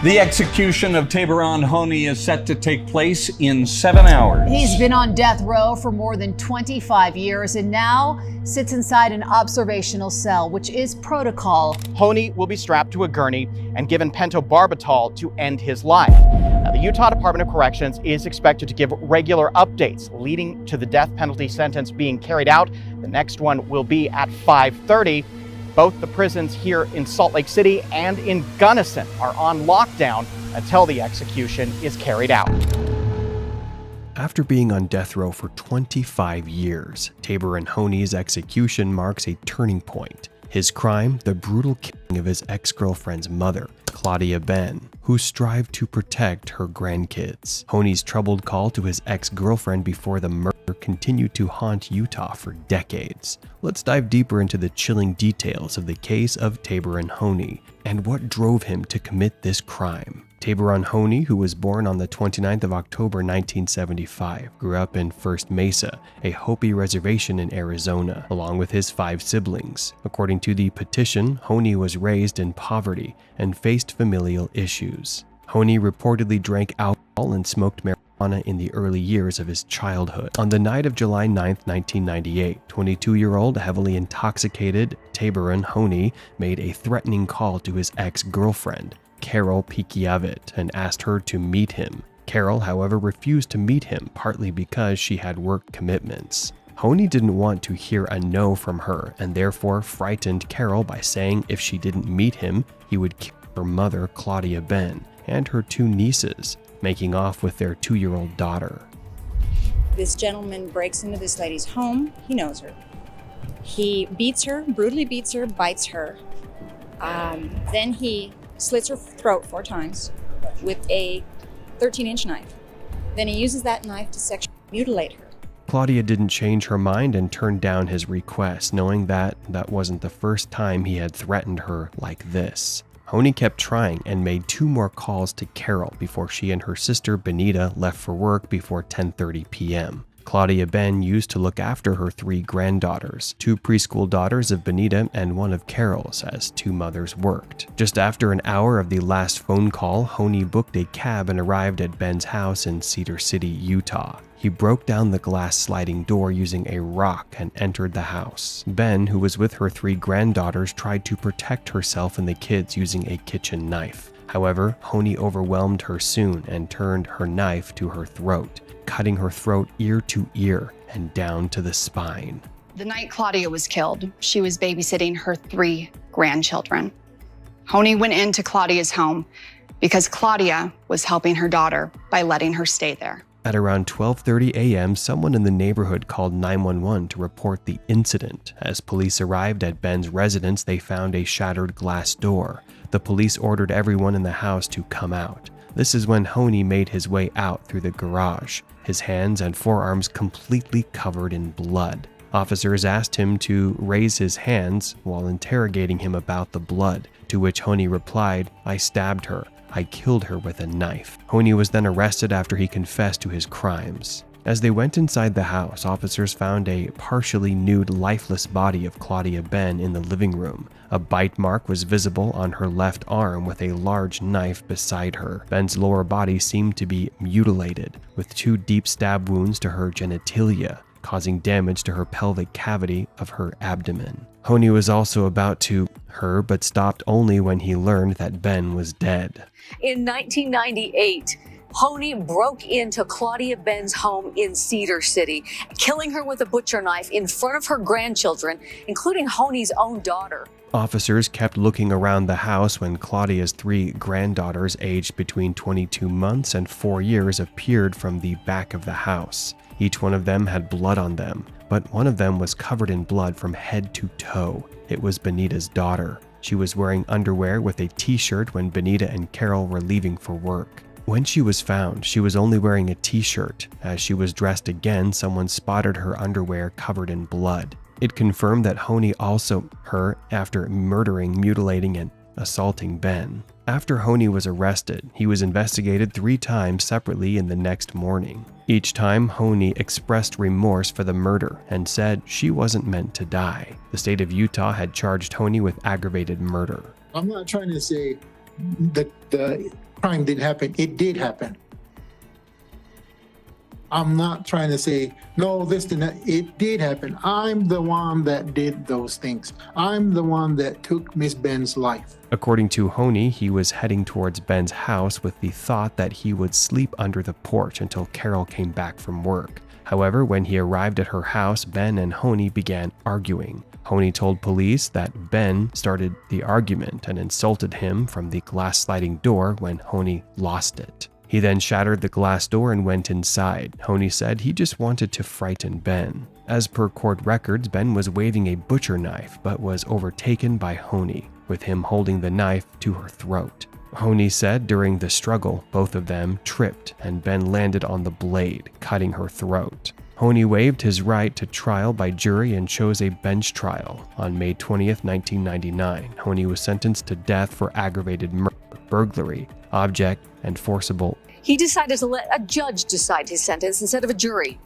The execution of Taberon Honie is set to take place in 7 hours. He's been on death row for more than 25 years and now sits inside an observational cell, which is protocol. Honie will be strapped to a gurney and given pentobarbital to end his life. Now, the Utah Department of Corrections is expected to give regular updates leading to the death penalty sentence being carried out. The next one will be at 5:30. Both the prisons here in Salt Lake City and in Gunnison are on lockdown until the execution is carried out. After being on death row for 25 years, Taberon Honie's execution marks a turning point. His crime, the brutal killing of his ex-girlfriend's mother, Claudia Benn, who strived to protect her grandkids. Honie's troubled call to his ex-girlfriend before the murder continued to haunt Utah for decades. Let's dive deeper into the chilling details of the case of Taberon Honie and what drove him to commit this crime. Taberon Honie, who was born on the 29th of October 1975, grew up in First Mesa, a Hopi reservation in Arizona, along with his 5 siblings. According to the petition, Honie was raised in poverty and faced familial issues. Honie reportedly drank alcohol and smoked marijuana in the early years of his childhood. On the night of July 9, 1998, 22-year-old heavily intoxicated Taberon Honie made a threatening call to his ex-girlfriend, Carol Pikiavit, and asked her to meet him. Carol, however, refused to meet him, partly because she had work commitments. Honie didn't want to hear a no from her and therefore frightened Carol by saying if she didn't meet him, he would kill her mother, Claudia Benn, and her 2 nieces, making off with their 2-year-old daughter. This gentleman breaks into this lady's home. He knows her. He beats her, brutally beats her, bites her. Then he slits her throat 4 times with a 13-inch knife. Then he uses that knife to sexually mutilate her. Claudia didn't change her mind and turned down his request, knowing that wasn't the first time he had threatened her like this. Honie kept trying and made 2 more calls to Carol before she and her sister Benita left for work before 10:30 p.m. Claudia Benn used to look after her 3 granddaughters, 2 preschool daughters of Benita and 1 of Carol's, as 2 mothers worked. Just after an hour of the last phone call, Honie booked a cab and arrived at Benn's house in Cedar City, Utah. He broke down the glass sliding door using a rock and entered the house. Benn, who was with her 3 granddaughters, tried to protect herself and the kids using a kitchen knife. However, Honie overwhelmed her soon and turned her knife to her throat, cutting her throat ear to ear and down to the spine. The night Claudia was killed, she was babysitting her 3 grandchildren. Honie went into Claudia's home because Claudia was helping her daughter by letting her stay there. At around 12:30 a.m., someone in the neighborhood called 911 to report the incident. As police arrived at Benn's residence, they found a shattered glass door. The police ordered everyone in the house to come out. This is when Honie made his way out through the garage, his hands and forearms completely covered in blood. Officers asked him to raise his hands while interrogating him about the blood, to which Honie replied, "I stabbed her. I killed her with a knife." Honie was then arrested after he confessed to his crimes. As they went inside the house, officers found a partially nude, lifeless body of Claudia Benn in the living room. A bite mark was visible on her left arm with a large knife beside her. Benn's lower body seemed to be mutilated, with 2 deep stab wounds to her genitalia, causing damage to her pelvic cavity of her abdomen. Honie was also about to her, but stopped only when he learned that Benn was dead. In 1998, Honie broke into Claudia Benn's home in Cedar City, killing her with a butcher knife in front of her grandchildren, including Honie's own daughter. Officers kept looking around the house when Claudia's 3 granddaughters, aged between 22 months and 4 years, appeared from the back of the house. Each one of them had blood on them, but one of them was covered in blood from head to toe. It was Benita's daughter. She was wearing underwear with a t-shirt when Benita and Carol were leaving for work. When she was found, she was only wearing a t-shirt. As she was dressed again, someone spotted her underwear covered in blood. It confirmed that Honie also her after murdering, mutilating, and assaulting Benn. After Honie was arrested, he was investigated 3 times separately in the next morning. Each time, Honie expressed remorse for the murder and said she wasn't meant to die. The state of Utah had charged Honie with aggravated murder. I'm not trying to say that the crime didn't happen. It did happen. I'm not trying to say, no, this didn't. It did happen. I'm the one that did those things. I'm the one that took Miss Benn's life. According to Honie, he was heading towards Benn's house with the thought that he would sleep under the porch until Carol came back from work. However, when he arrived at her house, Benn and Honie began arguing. Honie told police that Benn started the argument and insulted him from the glass sliding door when Honie lost it. He then shattered the glass door and went inside. Honie said he just wanted to frighten Benn. As per court records, Benn was waving a butcher knife but was overtaken by Honie, with him holding the knife to her throat. Honie said during the struggle, both of them tripped and Benn landed on the blade, cutting her throat. Honie waived his right to trial by jury and chose a bench trial. On May 20th, 1999, Honie was sentenced to death for aggravated murder, burglary, object, and forcible. He decided to let a judge decide his sentence instead of a jury.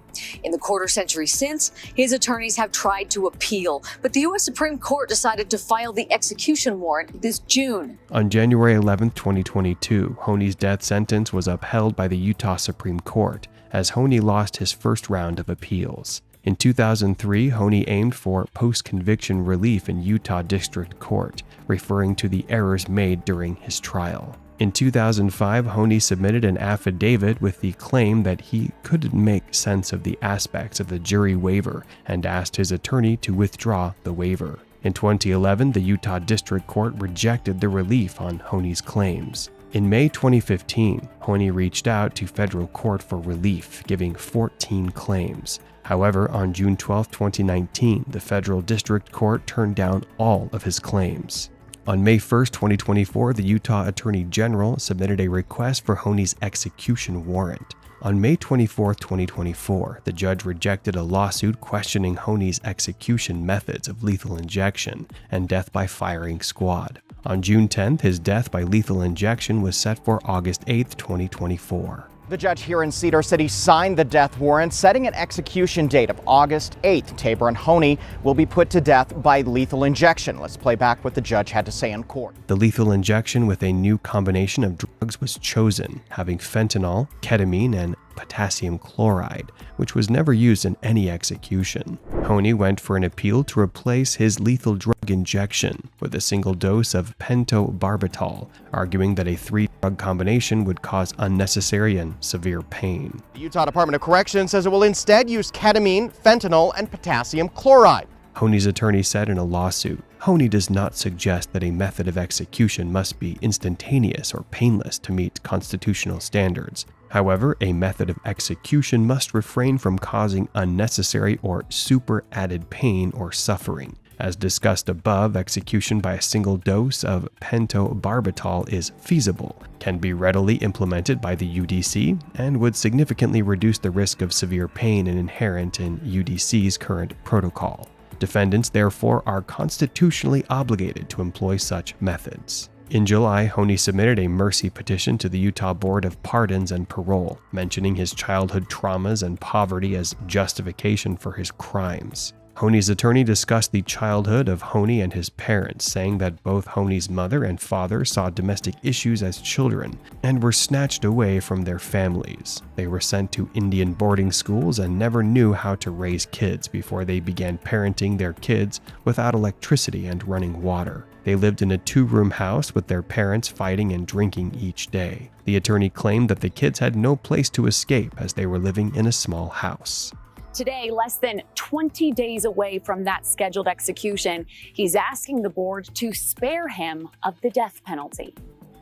In the quarter century since, his attorneys have tried to appeal, but the U.S. Supreme Court decided to file the execution warrant this June. On January 11, 2022, Honie's death sentence was upheld by the Utah Supreme Court, as Honie lost his first round of appeals. In 2003, Honie aimed for post-conviction relief in Utah District Court, referring to the errors made during his trial. In 2005, Honie submitted an affidavit with the claim that he couldn't make sense of the aspects of the jury waiver and asked his attorney to withdraw the waiver. In 2011, the Utah District Court rejected the relief on Honie's claims. In May 2015, Honie reached out to federal court for relief, giving 14 claims. However, on June 12, 2019, the federal district court turned down all of his claims. On May 1, 2024, the Utah Attorney General submitted a request for Honie's execution warrant. On May 24, 2024, the judge rejected a lawsuit questioning Honie's execution methods of lethal injection and death by firing squad. On June 10th, his death by lethal injection was set for August 8, 2024. The judge here in Cedar City signed the death warrant, setting an execution date of August 8th. Taberon Honie will be put to death by lethal injection. Let's play back what the judge had to say in court. The lethal injection with a new combination of drugs was chosen, having fentanyl, ketamine, and potassium chloride, which was never used in any execution. Honie went for an appeal to replace his lethal drug injection with a single dose of pentobarbital, arguing that a 3-drug combination would cause unnecessary and severe pain. The Utah Department of Corrections says it will instead use ketamine, fentanyl, and potassium chloride. Honie's attorney said in a lawsuit, Honie does not suggest that a method of execution must be instantaneous or painless to meet constitutional standards. However, a method of execution must refrain from causing unnecessary or super-added pain or suffering. As discussed above, execution by a single dose of pentobarbital is feasible, can be readily implemented by the UDC, and would significantly reduce the risk of severe pain inherent in UDC's current protocol. Defendants, therefore, are constitutionally obligated to employ such methods. In July, Honie submitted a mercy petition to the Utah Board of Pardons and Parole, mentioning his childhood traumas and poverty as justification for his crimes. Honie's attorney discussed the childhood of Honie and his parents, saying that both Honie's mother and father saw domestic issues as children and were snatched away from their families. They were sent to Indian boarding schools and never knew how to raise kids before they began parenting their kids without electricity and running water. They lived in a 2-room house with their parents fighting and drinking each day. The attorney claimed that the kids had no place to escape as they were living in a small house. Today, less than 20 days away from that scheduled execution, he's asking the board to spare him of the death penalty.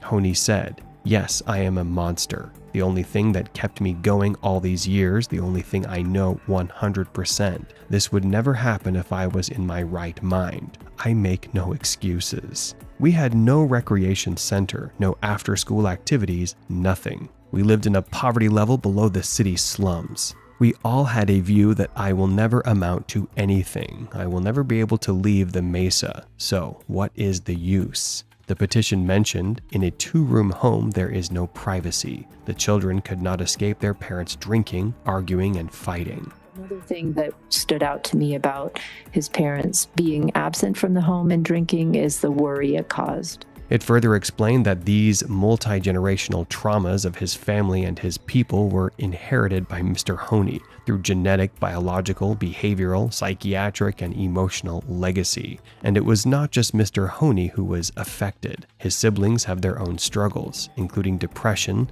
Honie said, "Yes, I am a monster. The only thing that kept me going all these years, the only thing I know 100%. This would never happen if I was in my right mind. I make no excuses. We had no recreation center, no after-school activities, nothing. We lived in a poverty level below the city slums. We all had a view that I will never amount to anything. I will never be able to leave the mesa. So what is the use?" The petition mentioned, in a 2-room home there is no privacy. The children could not escape their parents drinking, arguing, and fighting. Another thing that stood out to me about his parents being absent from the home and drinking is the worry it caused. It further explained that these multi-generational traumas of his family and his people were inherited by Mr. Honie through genetic, biological, behavioral, psychiatric, and emotional legacy. And it was not just Mr. Honie who was affected. His siblings have their own struggles, including depression,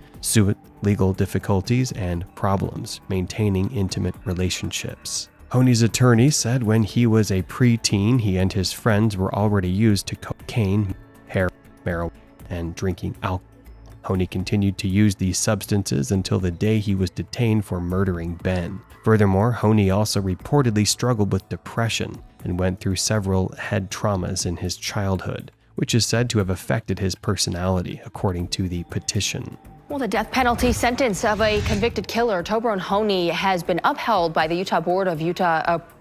legal difficulties, and problems maintaining intimate relationships. Honie's attorney said when he was a preteen, he and his friends were already used to cocaine, heroin, marijuana, and drinking alcohol. Honie continued to use these substances until the day he was detained for murdering Ben. Furthermore, Honie also reportedly struggled with depression and went through several head traumas in his childhood, which is said to have affected his personality, according to the petition. Well, the death penalty sentence of a convicted killer, Taberon Honie, has been upheld by the Utah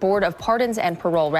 Board of Pardons and Parole.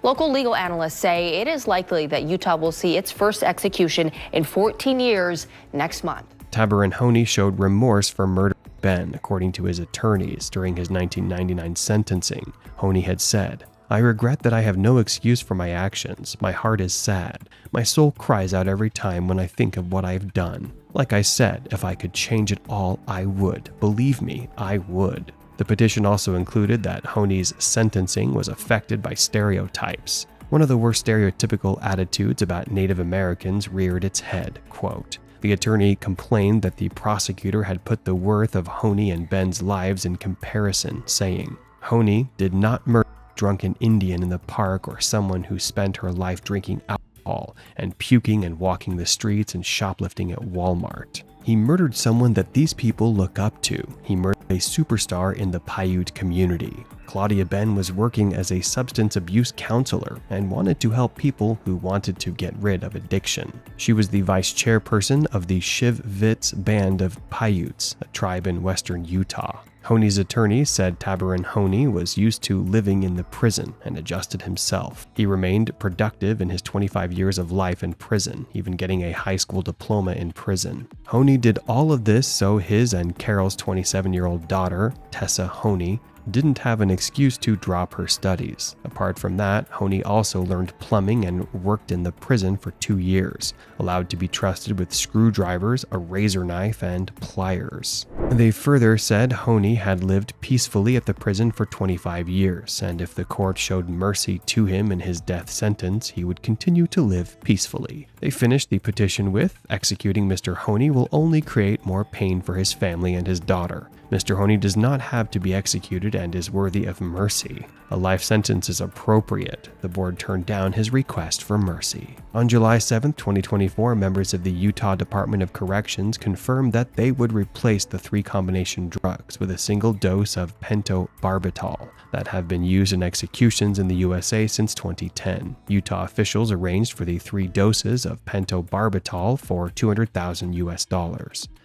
Local legal analysts say it is likely that Utah will see its first execution in 14 years next month. Taberon Honie showed remorse for murdering Ben, according to his attorneys. During his 1999 sentencing, Honie had said, "I regret that I have no excuse for my actions. My heart is sad. My soul cries out every time when I think of what I've done. Like I said, if I could change it all, I would. Believe me, I would." The petition also included that Honie's sentencing was affected by stereotypes. One of the worst stereotypical attitudes about Native Americans reared its head, quote. The attorney complained that the prosecutor had put the worth of Honie and Ben's lives in comparison, saying, "Honie did not murder a drunken Indian in the park or someone who spent her life drinking alcohol and puking and walking the streets and shoplifting at Walmart. He murdered someone that these people look up to. He murdered a superstar in the Paiute community." Claudia Benn was working as a substance abuse counselor and wanted to help people who wanted to get rid of addiction. She was the vice chairperson of the Shivvits Band of Paiutes, a tribe in western Utah. Honie's attorney said Taberon Honie was used to living in the prison and adjusted himself. He remained productive in his 25 years of life in prison, even getting a high school diploma in prison. Honie did all of this so his and Carol's 27-year-old daughter, Tessa Honie, didn't have an excuse to drop her studies. Apart from that, Honie also learned plumbing and worked in the prison for 2 years, allowed to be trusted with screwdrivers, a razor knife, and pliers. They further said Honie had lived peacefully at the prison for 25 years, and if the court showed mercy to him in his death sentence, he would continue to live peacefully. They finished the petition with, "Executing Mr. Honie will only create more pain for his family and his daughter. Mr. Honie does not have to be executed and is worthy of mercy. A life sentence is appropriate." The board turned down his request for mercy. On July 7, 2024, members of the Utah Department of Corrections confirmed that they would replace the 3 combination drugs with a single dose of pentobarbital that have been used in executions in the USA since 2010. Utah officials arranged for the 3 doses of pentobarbital for $200,000 US.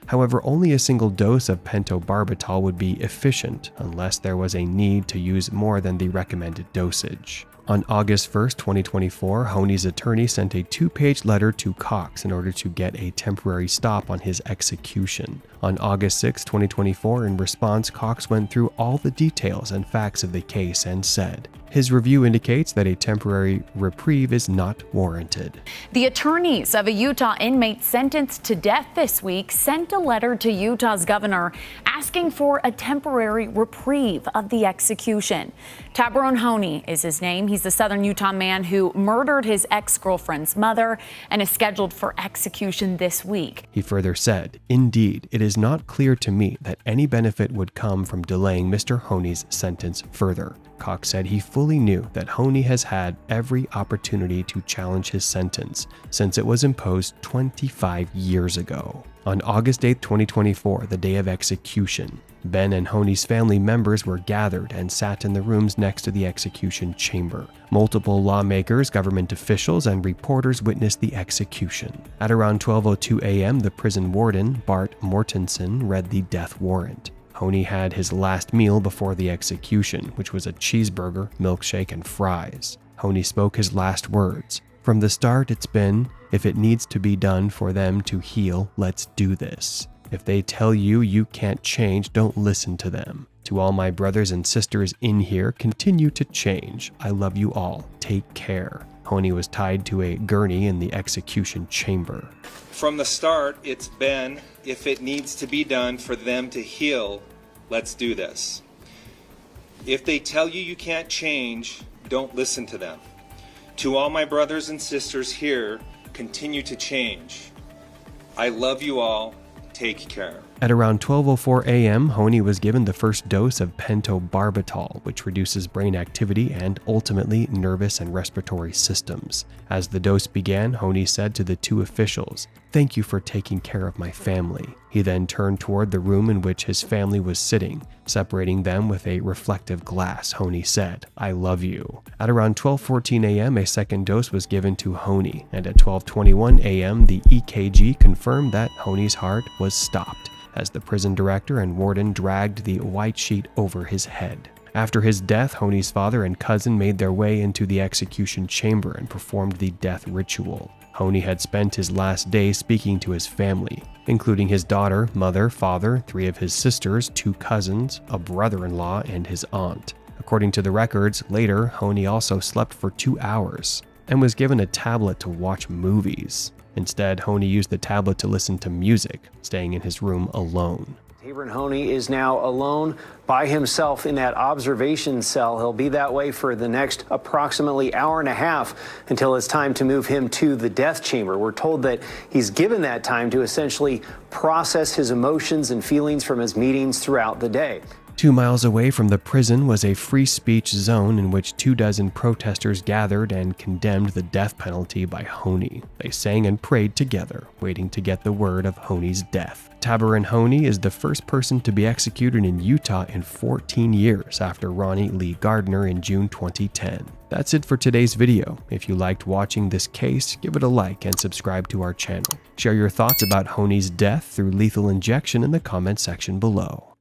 However, only a single dose of pentobarbital would be efficient unless there was a need to use more than the recommended dosage. On August 1, 2024, Honie's attorney sent a 2-page letter to Cox in order to get a temporary stop on his execution. On August 6, 2024, in response, Cox went through all the details and facts of the case and said, his review indicates that a temporary reprieve is not warranted. The attorneys of a Utah inmate sentenced to death this week sent a letter to Utah's governor asking for a temporary reprieve of the execution. Taberon Honie is his name. He's the Southern Utah man who murdered his ex-girlfriend's mother and is scheduled for execution this week. He further said, "Indeed, it is not clear to me that any benefit would come from delaying Mr. Honie's sentence further." Cox said he fully knew that Honie has had every opportunity to challenge his sentence since it was imposed 25 years ago. On August 8, 2024, the day of execution, Ben and Honie's family members were gathered and sat in the rooms next to the execution chamber. Multiple lawmakers, government officials, and reporters witnessed the execution. At around 12:02 a.m., the prison warden, Bart Mortensen, read the death warrant. Honie had his last meal before the execution, which was a cheeseburger, milkshake, and fries. Honie spoke his last words. "From the start, it's been, if it needs to be done for them to heal, let's do this. If they tell you you can't change, don't listen to them. To all my brothers and sisters in here, continue to change. I love you all. Take care." Honie was tied to a gurney in the execution chamber. From the start, it's been, if it needs to be done for them to heal, let's do this. If they tell you you can't change, don't listen to them. To all my brothers and sisters here, continue to change. I love you all. Take care. At around 12:04 a.m., Honie was given the first dose of pentobarbital, which reduces brain activity and ultimately nervous and respiratory systems. As the dose began, Honie said to the two officials, "Thank you for taking care of my family." He then turned toward the room in which his family was sitting, separating them with a reflective glass. Honie said, "I love you." At around 12:14 a.m., a second dose was given to Honie, and at 12:21 a.m., the EKG confirmed that Honie's heart was stopped, as the prison director and warden dragged the white sheet over his head. After his death, Honie's father and cousin made their way into the execution chamber and performed the death ritual. Honie had spent his last day speaking to his family, including his daughter, mother, father, 3 of his sisters, 2 cousins, a brother-in-law, and his aunt. According to the records, later, Honie also slept for 2 hours and was given a tablet to watch movies. Instead, Honie used the tablet to listen to music, staying in his room alone. Taberon Honie is now alone by himself in that observation cell. He'll be that way for the next approximately hour and a half until it's time to move him to the death chamber. We're told that he's given that time to essentially process his emotions and feelings from his meetings throughout the day. 2 miles away from the prison was a free speech zone in which 24 protesters gathered and condemned the death penalty by Honie. They sang and prayed together, waiting to get the word of Honie's death. Taberon Honie is the first person to be executed in Utah in 14 years after Ronnie Lee Gardner in June 2010. That's it for today's video. If you liked watching this case, give it a like and subscribe to our channel. Share your thoughts about Honie's death through lethal injection in the comment section below.